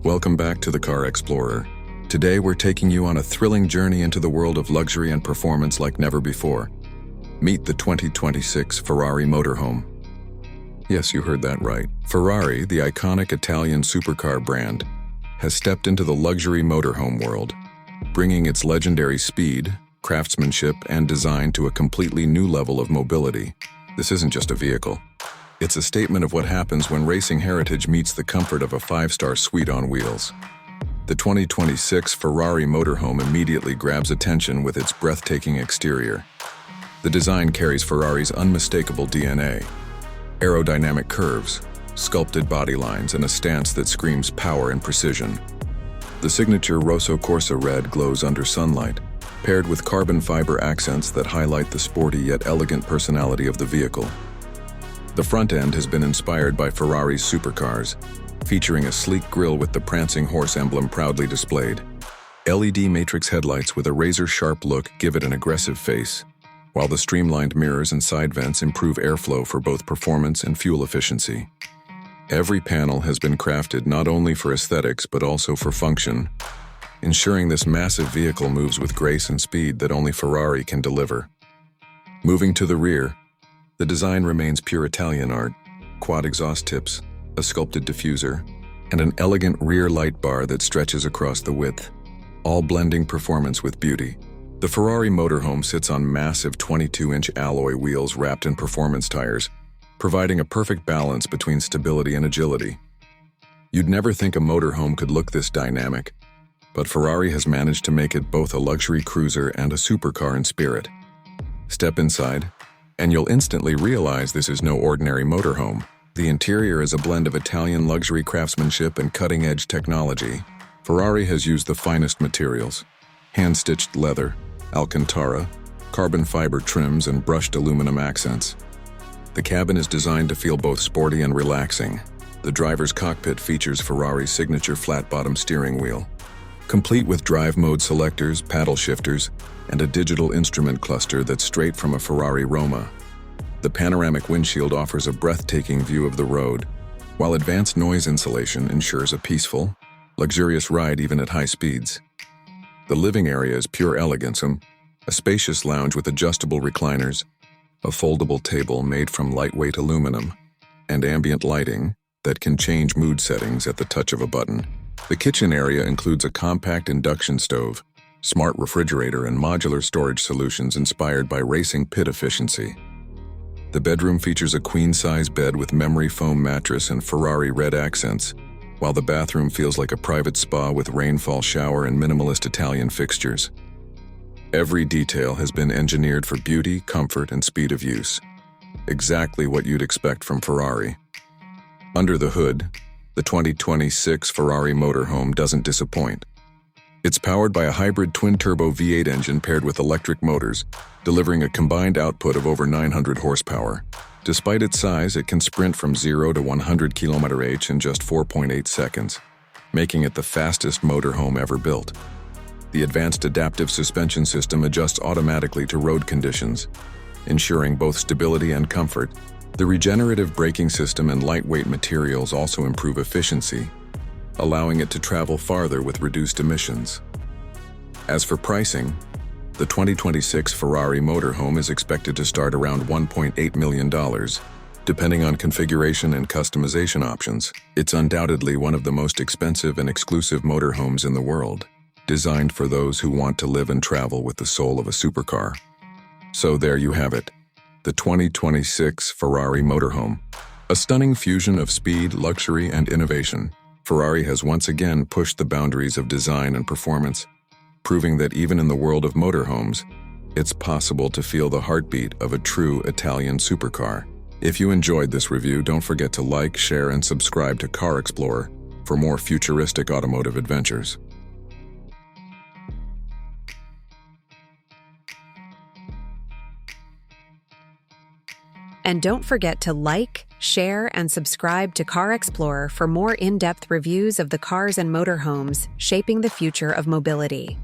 Welcome back to the Car Explorer. Today we're taking you on a thrilling journey into the world of luxury and performance like never before. Meet the 2026 Ferrari Motorhome. Yes, you heard that right. Ferrari, the iconic Italian supercar brand, has stepped into the luxury motorhome world, bringing its legendary speed, craftsmanship, and design to a completely new level of mobility. This isn't just a vehicle. It's a statement of what happens when racing heritage meets the comfort of a five-star suite on wheels. The 2026 Ferrari Motorhome immediately grabs attention with its breathtaking exterior. The design carries Ferrari's unmistakable DNA. Aerodynamic curves, sculpted body lines, and a stance that screams power and precision. The signature Rosso Corsa red glows under sunlight, paired with carbon fiber accents that highlight the sporty yet elegant personality of the vehicle. The front end has been inspired by Ferrari's supercars, featuring a sleek grille with the prancing horse emblem proudly displayed. LED matrix headlights with a razor-sharp look give it an aggressive face, while the streamlined mirrors and side vents improve airflow for both performance and fuel efficiency. Every panel has been crafted not only for aesthetics but also for function, ensuring this massive vehicle moves with grace and speed that only Ferrari can deliver. Moving to the rear, the design remains pure Italian art: quad exhaust tips, a sculpted diffuser, and an elegant rear light bar that stretches across the width, all blending performance with beauty. The Ferrari Motorhome sits on massive 22-inch alloy wheels wrapped in performance tires, providing a perfect balance between stability and agility. You'd never think a motorhome could look this dynamic, but Ferrari has managed to make it both a luxury cruiser and a supercar in spirit. Step inside, and you'll instantly realize this is no ordinary motorhome. The interior is a blend of Italian luxury craftsmanship and cutting-edge technology. Ferrari has used the finest materials: hand-stitched leather, Alcantara, carbon fiber trims, and brushed aluminum accents. The cabin is designed to feel both sporty and relaxing. The driver's cockpit features Ferrari's signature flat-bottom steering wheel, complete with drive mode selectors, paddle shifters, and a digital instrument cluster that's straight from a Ferrari Roma. The panoramic windshield offers a breathtaking view of the road, while advanced noise insulation ensures a peaceful, luxurious ride even at high speeds. The living area is pure elegance: a spacious lounge with adjustable recliners, a foldable table made from lightweight aluminum, and ambient lighting that can change mood settings at the touch of a button. The kitchen area includes a compact induction stove, smart refrigerator, and modular storage solutions inspired by racing pit efficiency. The bedroom features a queen-size bed with memory foam mattress and Ferrari red accents, while the bathroom feels like a private spa with rainfall shower and minimalist Italian fixtures. Every detail has been engineered for beauty, comfort, and speed of use. Exactly what you'd expect from Ferrari. Under the hood, the 2026 Ferrari Motorhome doesn't disappoint. It's powered by a hybrid twin-turbo V8 engine paired with electric motors, delivering a combined output of over 900 horsepower. Despite its size, it can sprint from 0 to 100 km/h in just 4.8 seconds, making it the fastest motorhome ever built. The advanced adaptive suspension system adjusts automatically to road conditions, ensuring both stability and comfort. The regenerative braking system and lightweight materials also improve efficiency, allowing it to travel farther with reduced emissions. As for pricing, the 2026 Ferrari Motorhome is expected to start around $1.8 million, depending on configuration and customization options. It's undoubtedly one of the most expensive and exclusive motorhomes in the world, designed for those who want to live and travel with the soul of a supercar. So there you have it, the 2026 Ferrari Motorhome. A stunning fusion of speed, luxury, and innovation. Ferrari has once again pushed the boundaries of design and performance, proving that even in the world of motorhomes, it's possible to feel the heartbeat of a true Italian supercar. If you enjoyed this review, don't forget to like, share, and subscribe to Car Explorer for more futuristic automotive adventures. And don't forget to like, share, and subscribe to Car Explorer for more in-depth reviews of the cars and motorhomes shaping the future of mobility.